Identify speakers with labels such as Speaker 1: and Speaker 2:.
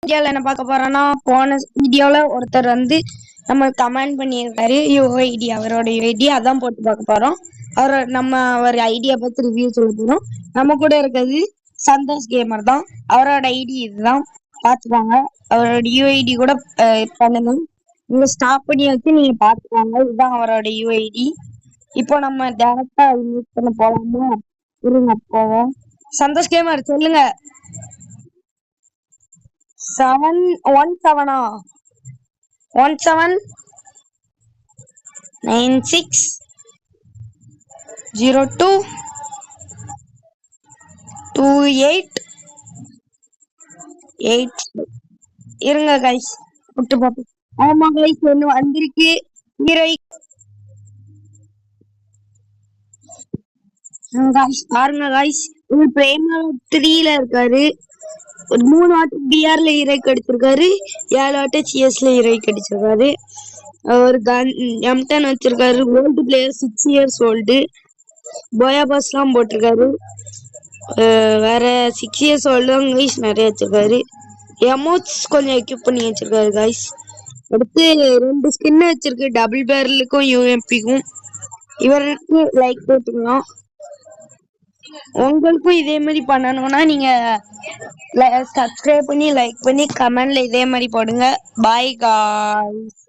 Speaker 1: வீடியோல என்ன பார்க்க போறோம்னா, போன வீடியோல ஒருத்தர் வந்து நம்ம கமெண்ட் பண்ணியிருக்காரு யூஐடி, அவரோட யூஐடி அதான் போட்டு பார்க்க போறோம். அவர் ஐடியா பத்தி ரிவ்யூ சொல்ல போறோம். நம்ம கூட இருக்கிறது சந்தோஷ் கேமர் தான். அவரோட ஐடி இதுதான், பார்த்துப்பாங்க. அவரோட யூஐடி கூட பண்ணணும். நீங்க ஸ்டாப் பண்ணி வச்சு நீங்க பார்த்துப்பாங்க. இதுதான் அவரோட யூஐடி. இப்போ நம்ம டேரக்டா யூஸ் பண்ண போலாமா? இருங்க போவோம். சந்தோஷ் கேமர் சொல்லுங்க. 717 96 02 28 8. இருங்க கைஸ், விட்டு பார்ப்போம். ஆமா கைஸ், ஒண்ணு வந்திருக்கு. பாருங்க கைஸ், பிரேமா 3ல இருக்காரு. ஒரு 3 வாட்டி பிஆர்ல இறைக்கு அடிச்சிருக்காரு, 7 வாட்டி சிஎஸ்ல இறைக்கு அடிச்சிருக்காரு. ஒரு M10 வச்சிருக்காரு. Old player, 6 years old. போயா பாஸ்லாம் போட்டிருக்காரு. வேற 6 இயர்ஸ் ஓல்டு கைஸ் நிறைய வச்சிருக்காரு. எமோட்ஸ் கொஞ்சம் எக்யூப் பண்ணி வச்சிருக்காரு கைஸ். அடுத்து 2 ஸ்கின் வச்சிருக்கு, டபுள் பேரலுக்கும் யூஎம்பிக்கும். இவருக்கு லைக் போட்டுக்கலாம். உங்களுக்கும் இதே மாதிரி பண்ணணும்னா நீங்க சப்ஸ்கிரைப் பண்ணி லைக் பண்ணி கமெண்ட்ல இதே மாதிரி போடுங்க. Bye guys.